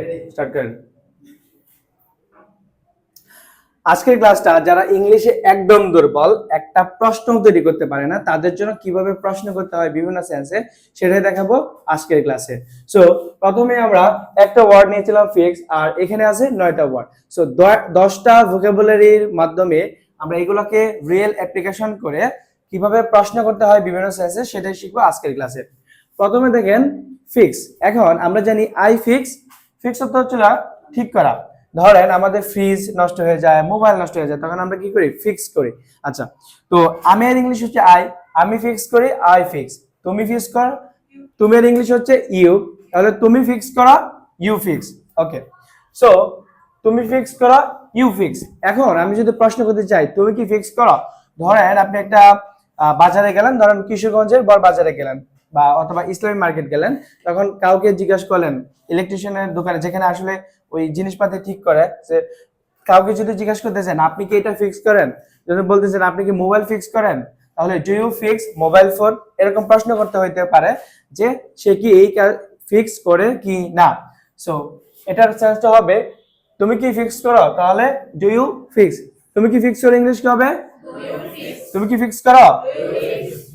Okay start করেন। আজকের ক্লাসটা যারা ইংলিশে একদম দুর্বল, একটা প্রশ্ন তৈরি করতে পারে না, তাদের জন্য কিভাবে প্রশ্ন করতে হয় বিভিন্ন সেন্সে সেটাই দেখাবো আজকের ক্লাসে। সো প্রথমে আমরা একটা ওয়ার্ড নিয়েছিলাম ফিক্স, আর এখানে আছে 9টা ওয়ার্ড। সো 10টা ভোকাবুলারির মাধ্যমে আমরা এগুলোকে রিয়েল অ্যাপ্লিকেশন করে কিভাবে প্রশ্ন করতে হয় বিভিন্ন সেন্সে সেটাই শিখবো আজকের ক্লাসে। প্রথমে দেখেন ফিক্স। এখন আমরা জানি আই ফিক্স, ফিক্স অর্থ হচ্ছে ঠিক করা। ধরেন আমাদের ফ্রিজ নষ্ট হয়ে যায়, মোবাইল নষ্ট হয়ে যায়, তখন আমরা কি করি? ফিক্স করি। আচ্ছা, তো আমি এর ইংলিশ হচ্ছে আই, আমি ফিক্স করি, আই ফিক্স। তুমি ফিক্স কর, তুমি এর ইংলিশ হচ্ছে ইউ, তাহলে তুমি ফিক্স করা, ইউ ফিক্স। ওকে, সো তুমি ফিক্স করা, ইউ ফিক্স। এখন আমি যদি প্রশ্ন করতে চাই তুমি কি ফিক্স করো, ধরেন আপনি একটা বাজারে গেলেন, ধরেন কিশোরগঞ্জের বড় বাজারে গেলেন বা অথবা ইসলামী মার্কেট গেলেন, তখন কাউকে জিজ্ঞাসা করলেন ইলেকট্রিশিয়ানের দোকানে, যেখানে আসলে ওই জিনিসপাতি ঠিক করে, যে কাউকে যদি জিজ্ঞাসা করতেছেন আপনি কি এটা ফিক্স করেন, যদি বলতেছেন আপনি কি মোবাইল ফিক্স করেন, তাহলে do you fix mobile phone, এরকম প্রশ্ন করতে হইতে পারে যে সে কি এই ফিক্স করে কি না। সো এটার সেন্সটা হবে তুমি কি ফিক্স করো, তাহলে ডু ইউ ফিক্স। তুমি কি ফিক্স করো ইংলিশ কি হবে? তুমি কি ফিক্স করো।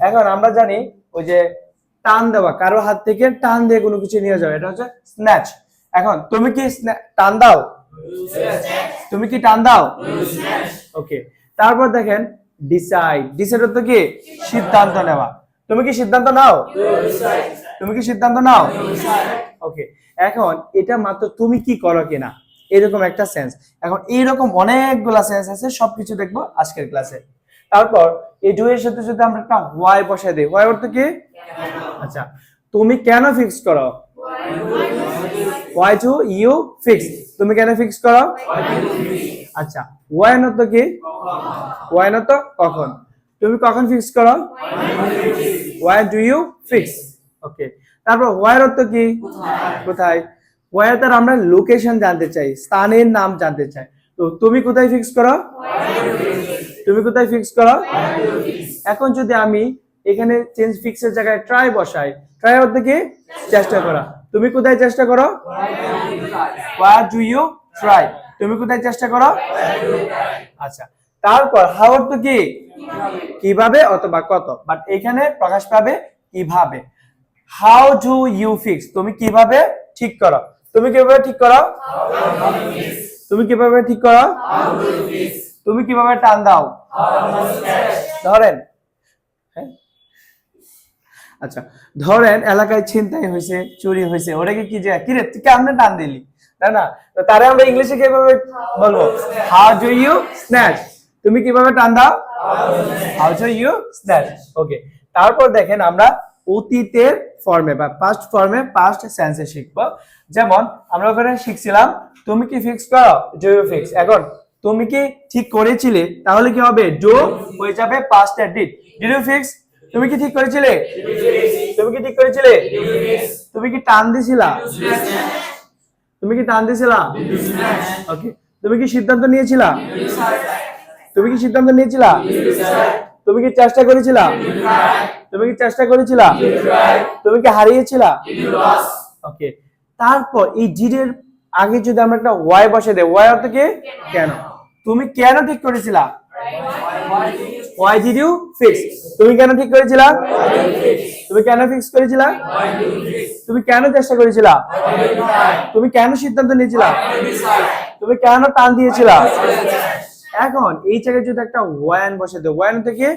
এখন আমরা জানি ওই যে টান দেওয়া, কারো হাত থেকে টান দিয়ে কোনো কিছু নিয়ে যাও, এটা হচ্ছে স্ন্যাচ। এখন তুমি কি টান দাও? তুমি কি টান দাও? ওকে, তারপর দেখেন ডিসাইড। ডিসাইড অর্থ কি? সিদ্ধান্ত নেওয়া। তুমি কি সিদ্ধান্ত নাও? তুমি কি সিদ্ধান্ত নাও? ওকে, এখন এটা মাত্র তুমি কি করো কিনা এরকম একটা সেন্স। এখন এইরকম অনেকগুলা সেন্স আছে, সবকিছু দেখবো আজকের ক্লাসে। তারপর এই ডু এর সাথে যদি আমরা একটা হোয়াই বসাই দেই, হোয়াই অর্থ কি? আচ্ছা, তুমি কেন ফিক্স করো? Why do you fix? তুমি কেন ফিক্স করো? আচ্ছা, why অর্থ কি? why অর্থ কখন। তুমি কখন ফিক্স করো? Why do you fix? ওকে, তারপর why অর্থ কি? কোথায়। why এর আমরা লোকেশন জানতে চাই, স্থানের নাম জানতে চাই। তো তুমি কোথায় ফিক্স করো? তুমি কোথায় ফিক্স করো? এখন যদি আমি এখানে চেঞ্জ ফিক্সের জায়গায় ট্রাই বসাই, ট্রাই অর্থ কি? চেষ্টা করা। তুমি কোথায় চেষ্টা করো? Where do you try? তুমি কোথায় চেষ্টা করো? আচ্ছা, তারপর হাউ অর্থ কি? কিভাবে অথবা কত, বাট এখানে প্রকাশ পাবে কিভাবে। হাউ ডু ইউ ফিক্স, তুমি কিভাবে ঠিক করো। তুমি কিভাবে ঠিক করো? তুমি কিভাবে ঠিক করো? তুমি কিভাবে টান দাও? ধরেন, আচ্ছা ধরেন এলাকায় ছিনতাই হয়েছে, চুরি হয়েছে, ওটাকে কি যে কি রে তুই কেমনে টান দিলি, তাই না? তো তারে আমরা ইংলিশে কিভাবে বলবো? How do you snatch. তুমি কিভাবে টান দাও? How do you snatch. Okay, তারপর দেখেন আমরা অতীতের ফর্মে বা পাস্ট ফর্মে পাস্ট সেন্সে শিখবো। যেমন আমরা ওখানে শিখছিলাম তুমি কি ফিক্স করো, ডু ইউ ফিক্স। এখন তুমি কি ঠিক করেছিলে, তাহলে কি হবে? ডু হয়ে যাবে পাস্ট এর ডিড। ডিড ইউ ফিক্স, তুমি কি ঠিক করেছিলে? তুমি কি ঠিক করেছিলে? তুমি কি টান দিছিলা? তুমি কি টান দিছিলা? ওকে, তুমি কি সিদ্ধান্ত নিয়েছিলা? তুমি কি সিদ্ধান্ত নিয়েছিলা? তুমি কি চেষ্টা করেছিলা? তুমি কি চেষ্টা করেছিলা? তুমি কি হারিয়েছিলা? ওকে, তারপর এই ডিড এর আগে যদি আমরা একটা ওয়াই বসে দেই, ওয়াই অর্থ কি? কেন। তুমি কেন ঠিক করেছিলা? Why did you fix? তুমি কেন ঠিক করেছিলা? তুমি কেন ফিক্স করেছিলা? তুমি কেন চেষ্টা করেছিলা? তুমি কেন সিদ্ধান্ত নিয়েছিলা? তুমি কেন টান দিয়েছিলা? এখন এই জায়গায় যদি একটা ওয়ান বসে দেই, ওয়ান থেকে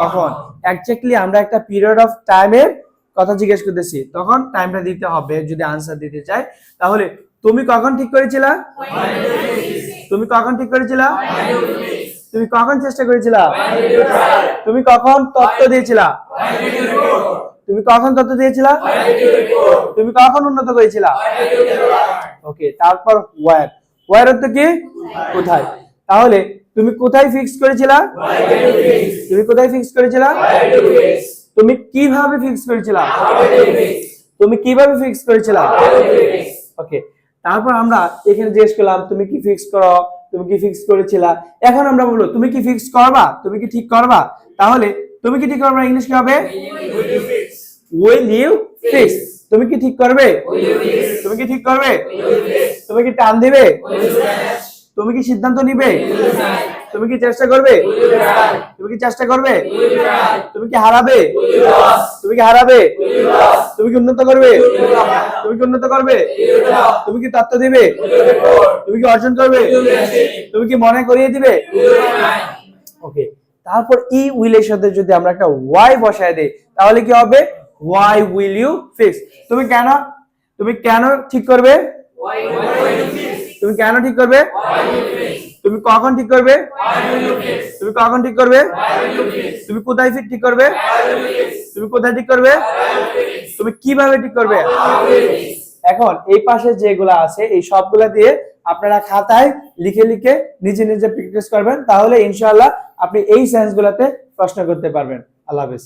কখন, এক্স্যাক্টলি আমরা একটা পিরিয়ড অফ টাইমের কথা জিজ্ঞেস করতেছি, তখন টাইমটা দিতে হবে যদি আনসার দিতে চাই। তাহলে তুমি কখন ঠিক করেছিলা? তুমি কখন ঠিক করেছিলা? তুমি কখন চেষ্টা করেছিলা? তুমি কখন তথ্য দিয়েছিলা? তুমি কখন তথ্য দিয়েছিলা? তুমি কখন উন্নত করেছিলা? ওকে, তারপর ওয়্যার। ওয়্যার অর্থ কি? কোথায়। তাহলে তুমি কোথায় ফিক্স করেছিলা? তুমি কোথায় ফিক্স করেছিলা? তুমি কিভাবে ফিক্স করেছিলা? তুমি কিভাবে ফিক্স করেছিলা? ওকে, তারপর আমরা এখানে জিজ্ঞেস করলাম তুমি কি ফিক্স করো, তুমি কি ফিক্স করেছিলা। এখন আমরা বলবো তুমি কি ফিক্স করবা, তুমি কি ঠিক করবা। তাহলে তুমি কি ঠিক করবা ইংলিশ কি হবে? Will you fix. তুমি কি ঠিক করবে? তুমি কি ঠিক করবে? তুমি কি টান দিবে? তুমি কি সিদ্ধান্ত নিবে? তুমি কি চেষ্টা করবে? তুমি কি চেষ্টা করবে? তুমি কি হারাবে? তুমি কি হারাবে? তুমি কি উন্নত করবে? তুমি কি উন্নত করবে? তুমি কি তথ্য দিবে? তুমি কি অর্জন করবে? তুমি কি মনে করিয়ে দিবে? ওকে, তারপর ই উইল এর সাথে যদি আমরা একটা ওয়াই বসায় দেই তাহলে কি হবে? Why will you fix. তুমি কেন ঠিক করবে? তুমি কেন ঠিক করবে? তুমি কখন ঠিক করবে? তুমি কখন ঠিক করবে? তুমি কোথায় ঠিক করবে? তুমি কোথায় ঠিক করবে? তুমি কিভাবে ঠিক করবে? এখন এই পাশে যেগুলা আছে এই সবগুলা দিয়ে আপনারা খাতায় লিখে লিখে নিজে নিজে প্র্যাকটিস করবেন, তাহলে ইনশাআল্লাহ আপনি এই সেন্স গুলাতে প্রশ্ন করতে পারবেন। আল্লাহ হাফেজ।